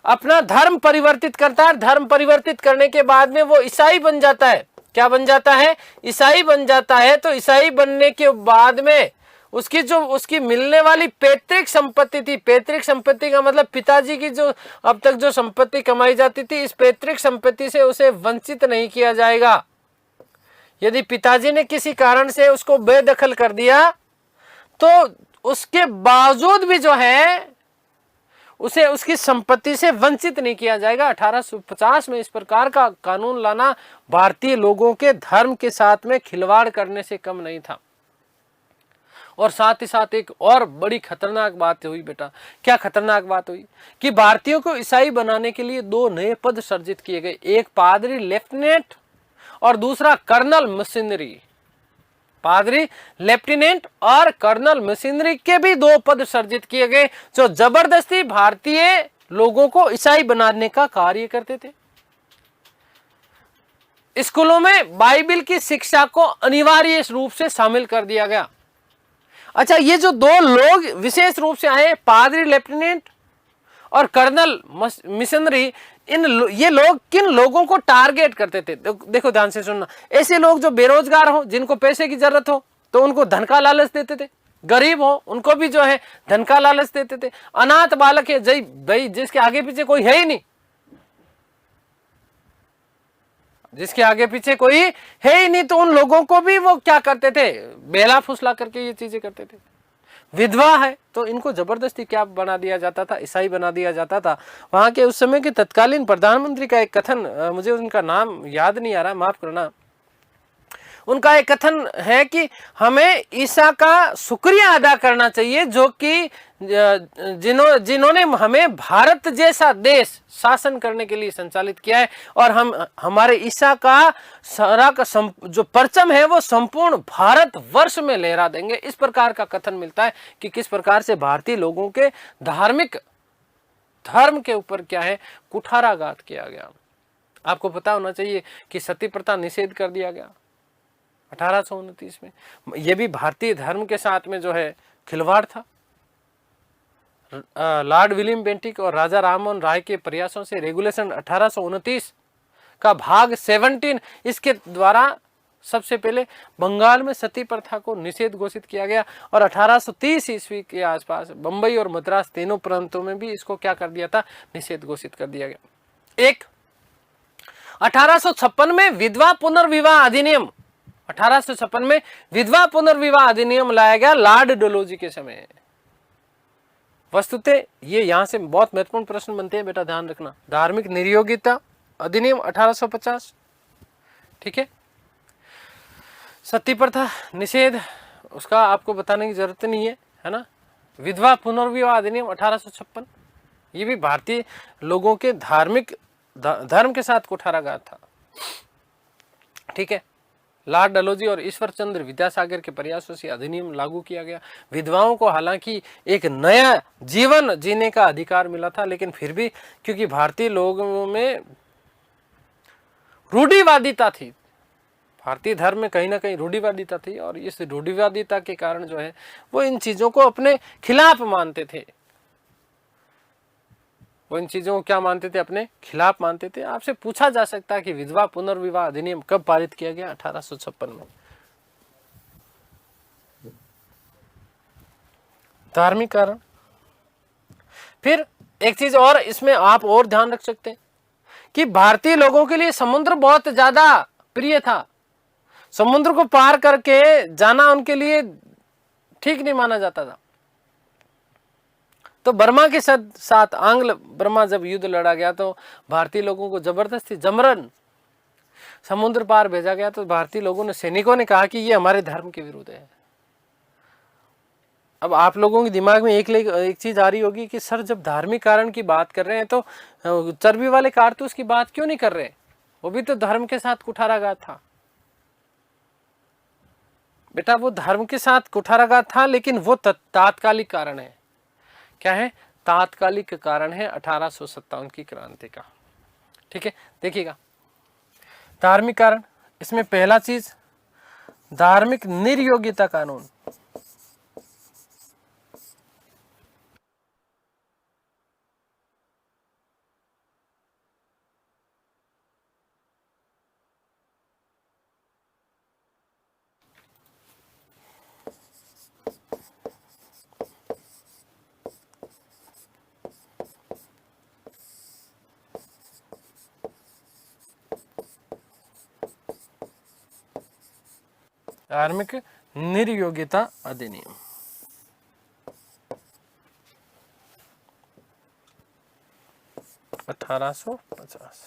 Speaker 1: अपना धर्म परिवर्तित करता है, धर्म परिवर्तित करने के बाद में वो ईसाई बन जाता है, क्या बन जाता है? ईसाई बन जाता है। तो ईसाई बनने के बाद में उसकी मिलने वाली पैतृक संपत्ति थी, पैतृक संपत्ति का मतलब पिताजी की जो अब तक जो संपत्ति कमाई जाती थी, इस पैतृक संपत्ति से उसे वंचित नहीं किया जाएगा। यदि पिताजी ने किसी कारण से उसको बेदखल कर दिया तो उसके बावजूद भी जो है उसे उसकी संपत्ति से वंचित नहीं किया जाएगा। 1850 में इस प्रकार का कानून लाना भारतीय लोगों के धर्म के साथ में खिलवाड़ करने से कम नहीं था। और साथ ही साथ एक और बड़ी खतरनाक बात हुई बेटा। क्या खतरनाक बात हुई कि भारतीयों को ईसाई बनाने के लिए दो नए पद सर्जित किए गए, एक पादरी लेफ्टिनेंट और दूसरा कर्नल मिशनरी। पादरी लेफ्टिनेंट और कर्नल मिशनरी के भी दो पद सर्जित किए गए, जो जबरदस्ती भारतीय लोगों को ईसाई बनाने का कार्य करते थे। स्कूलों में बाइबल की शिक्षा को अनिवार्य रूप से शामिल कर दिया गया। अच्छा, ये जो दो लोग विशेष रूप से आए, पादरी लेफ्टिनेंट और कर्नल मिशनरी, ये लोग किन लोगों को टारगेट करते थे? देखो ध्यान से सुनना। ऐसे लोग जो बेरोजगार हो, जिनको पैसे की जरूरत हो तो उनको धन का लालच देते थे, गरीब हो उनको भी जो है धन का लालच देते थे, अनाथ बालक है जय भाई जिसके आगे पीछे कोई है ही नहीं, जिसके आगे पीछे कोई है ही नहीं, तो उन लोगों को भी वो क्या करते थे? बेला फुसला करके ये चीजें करते थे। विधवा है तो इनको जबरदस्ती क्या बना दिया जाता था? ईसाई बना दिया जाता था। वहां के उस समय के तत्कालीन प्रधानमंत्री का एक कथन, मुझे उनका नाम याद नहीं आ रहा, माफ करना, उनका एक कथन है कि हमें ईसा का शुक्रिया अदा करना चाहिए, जो कि जिन्होंने हमें भारत जैसा देश शासन करने के लिए संचालित किया है, और हम हमारे ईसा का सारा का जो परचम है वो संपूर्ण भारत वर्ष में लहरा देंगे। इस प्रकार का कथन मिलता है कि किस प्रकार से भारतीय लोगों के धार्मिक धर्म के ऊपर क्या है, कुठाराघात किया गया। आपको पता होना चाहिए कि सती प्रथा निषेध कर दिया गया 1829 में। यह भी भारतीय धर्म के साथ में जो है खिलवाड़ था। लॉर्ड विलियम बेंटिक और राजा राममोहन राय के प्रयासों से रेगुलेशन 1829 का भाग 17, इसके द्वारा सबसे पहले बंगाल में सती प्रथा को निषेध घोषित किया गया, और 1830 ईस्वी के आसपास बंबई और मद्रास तीनों प्रांतों में भी इसको क्या कर दिया था? निषेध घोषित कर दिया गया। एक 1856 में विधवा पुनर्विवाह अधिनियम, 1856 में विधवा पुनर्विवाह अधिनियम लाया गया लॉर्ड डलहौजी के समय। वस्तुतः ये यहां से बहुत महत्वपूर्ण प्रश्न बनते हैं बेटा, ध्यान रखना। धार्मिक निर्योग्यता अधिनियम 1850, ठीक है। सती प्रथा निषेध, उसका आपको बताने की जरूरत नहीं है ना। विधवा पुनर्विवाह अधिनियम 1856, ये भी भारतीय लोगों के धार्मिक धर्म के साथ कुठाराघात था, ठीक है। लॉर्ड डलहौजी और ईश्वर चंद्र विद्यासागर के प्रयासों से अधिनियम लागू किया गया। विधवाओं को हालांकि एक नया जीवन जीने का अधिकार मिला था, लेकिन फिर भी क्योंकि भारतीय लोगों में रूढ़िवादिता थी, भारतीय धर्म में कहीं ना कहीं रूढ़िवादिता थी, और इस रूढ़िवादिता के कारण जो है वो इन चीजों को अपने खिलाफ मानते थे। वो इन चीजों को क्या मानते थे? अपने खिलाफ मानते थे। आपसे पूछा जा सकता है कि विधवा पुनर्विवाह अधिनियम कब पारित किया गया? 1856 में। धार्मिक कारण। फिर एक चीज और इसमें आप और ध्यान रख सकते हैं कि भारतीय लोगों के लिए समुद्र बहुत ज्यादा प्रिय था। समुद्र को पार करके जाना उनके लिए ठीक नहीं माना जाता था। तो बर्मा के साथ आंग्ल बर्मा जब युद्ध लड़ा गया तो भारतीय लोगों को जबरदस्ती जमरन समुद्र पार भेजा गया। तो भारतीय लोगों ने, सैनिकों ने कहा कि ये हमारे धर्म के विरुद्ध है। अब आप लोगों के दिमाग में एक चीज आ रही होगी कि सर जब धार्मिक कारण की बात कर रहे हैं तो चर्बी वाले कारतूस की बात क्यों नहीं कर रहे? वो भी तो धर्म के साथ कुठाराघात था बेटा, वो धर्म के साथ कुठाराघात था, लेकिन वो तात्कालिक कारण है। क्या है? तात्कालिक कारण है 1857 की क्रांति का, ठीक है। देखिएगा, धार्मिक कारण, इसमें पहला चीज धार्मिक निर्योग्यता कानून। धार्मिक निर्योग्यता अधिनियम 1850।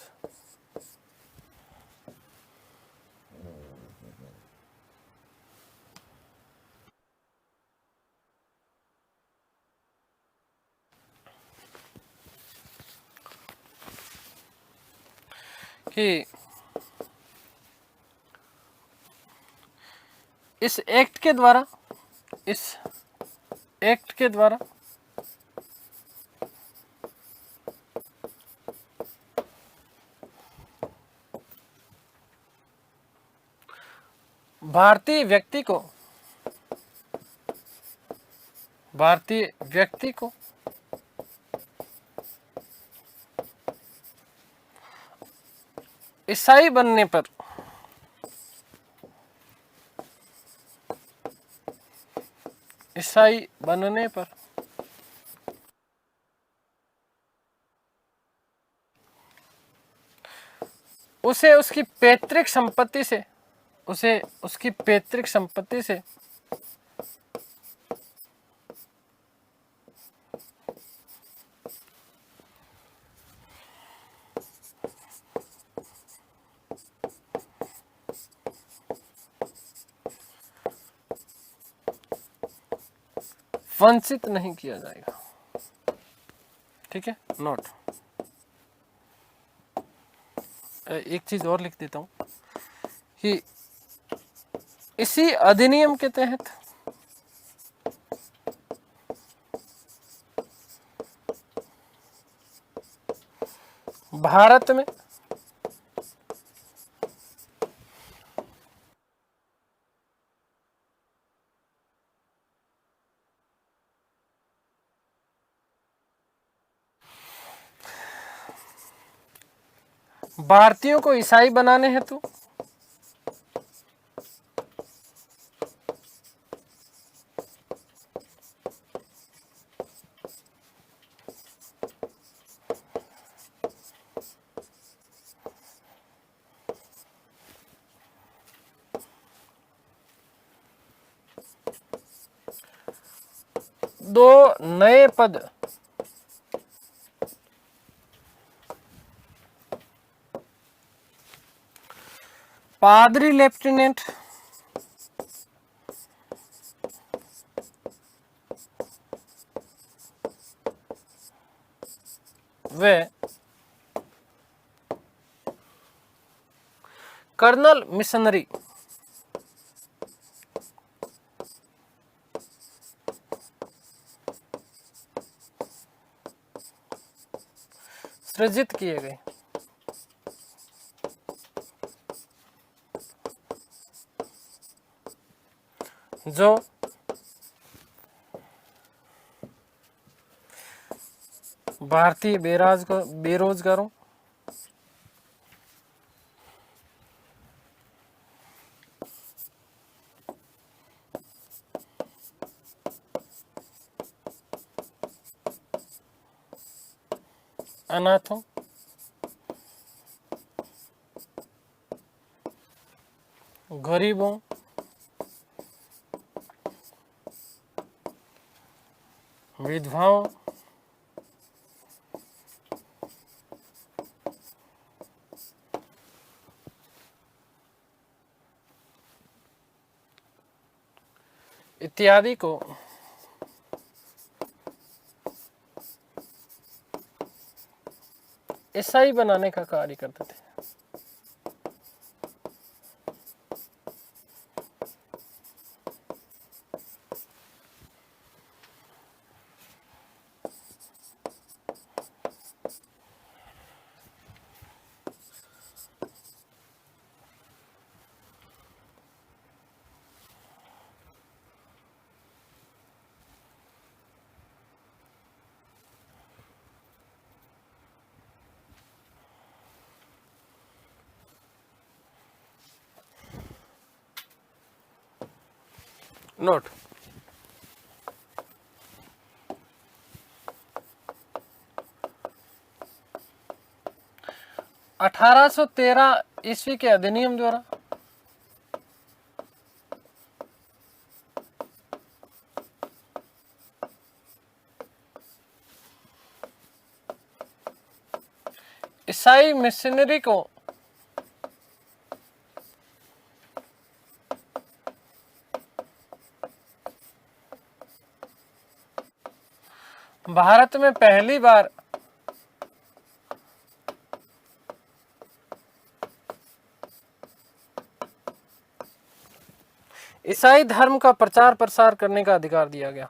Speaker 1: कि इस एक्ट के द्वारा भारतीय व्यक्ति को ईसाई बनने पर उसे उसकी पैतृक संपत्ति से वंचित नहीं किया जाएगा। ठीक है, नोट। एक चीज और लिख देता हूं कि इसी अधिनियम के तहत भारत में भारतीयों को ईसाई बनाने हेतु दो नए पद पादरी लेफ्टिनेंट व कर्नल मिशनरी सृजित किए गए। जो भारतीय बेरोजगारों अनाथों गरीबों विधवाओं इत्यादि को ईसाई बनाने का कार्य करते थे। नोट, अठारह सौ 13 ईस्वी के अधिनियम द्वारा ईसाई मिशनरी को भारत में पहली बार ईसाई धर्म का प्रचार प्रसार करने का अधिकार दिया गया।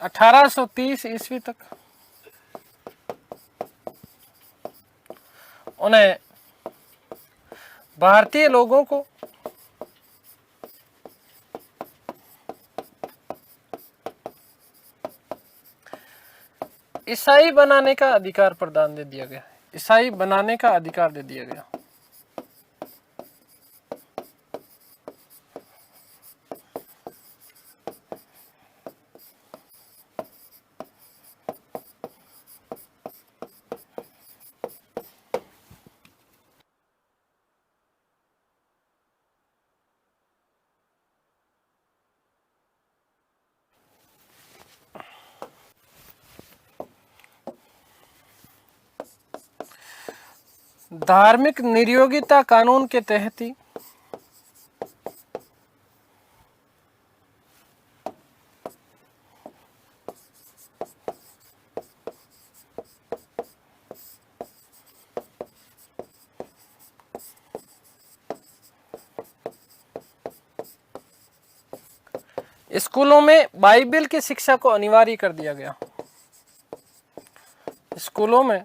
Speaker 1: अठारह सौ 30 ईस्वी तक उन्हें भारतीय लोगों को ईसाई बनाने का अधिकार प्रदान दे दिया गया। ईसाई बनाने का अधिकार दे दिया गया। धार्मिक निर्योग्यता कानून के तहत ही स्कूलों में बाइबल की शिक्षा को अनिवार्य कर दिया गया। स्कूलों में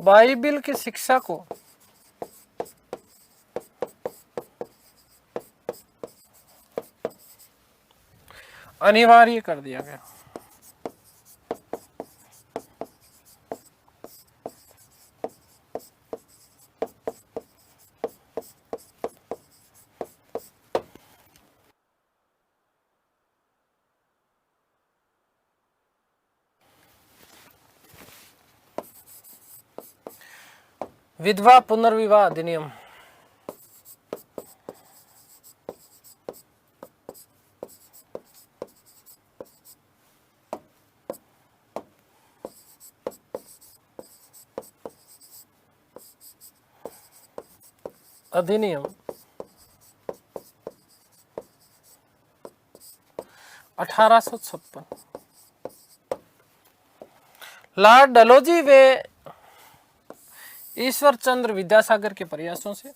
Speaker 1: बाइबल की शिक्षा को अनिवार्य कर दिया गया। विधवा पुनर्विवाह अधिनियम अधिनियम 1856 लॉर्ड डलहौजी व ईश्वर चंद्र विद्यासागर के प्रयासों से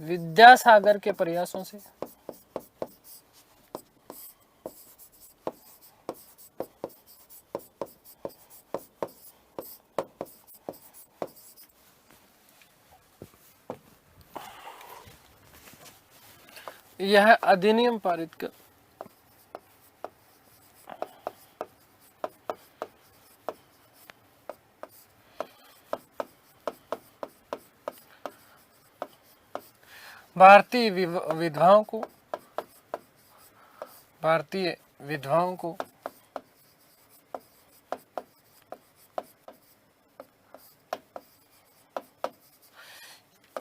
Speaker 1: विद्यासागर के प्रयासों से यह अधिनियम पारित कर भारतीय विधवाओं को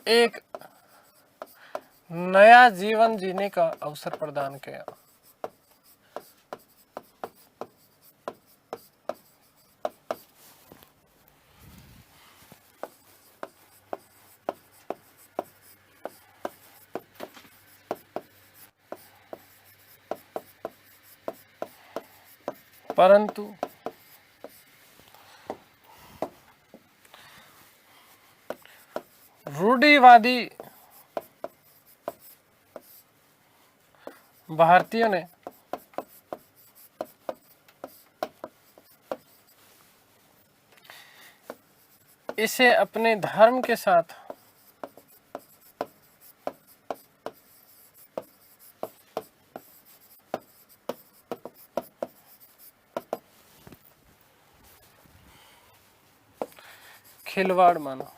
Speaker 1: एक नया जीवन जीने का अवसर प्रदान किया। परंतु रूढ़िवादी भारतीयों ने इसे अपने धर्म के साथ खिलवाड़ माना।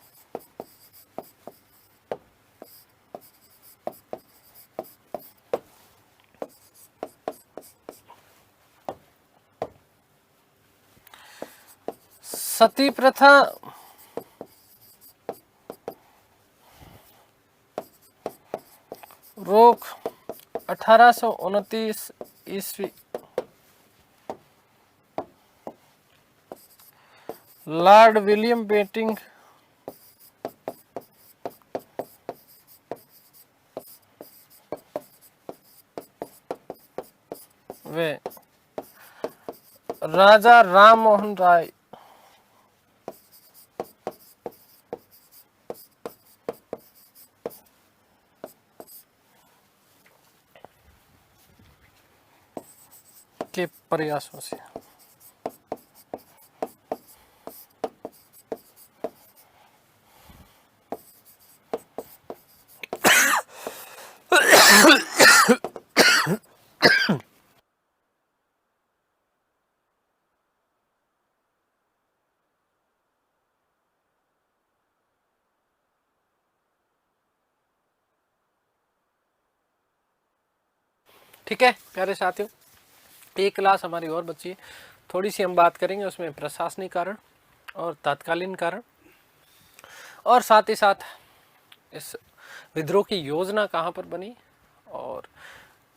Speaker 1: सती प्रथा रोक 1829 ईस्वी लॉर्ड विलियम बेंटिंक वे राजा राम मोहन राय के प्रयासों से ठीक है प्यारे साथियों, एक क्लास हमारी और बची है। थोड़ी सी हम बात करेंगे उसमें प्रशासनिक कारण और तत्कालीन कारण, और साथ ही साथ इस विद्रोह की योजना कहाँ पर बनी और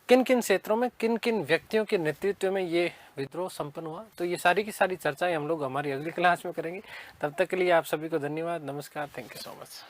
Speaker 1: किन किन क्षेत्रों में किन किन व्यक्तियों के नेतृत्व में ये विद्रोह संपन्न हुआ। तो ये सारी की सारी चर्चाएं हम लोग हमारी अगली क्लास में करेंगे। तब तक के लिए आप सभी को धन्यवाद, नमस्कार, थैंक यू सो मच।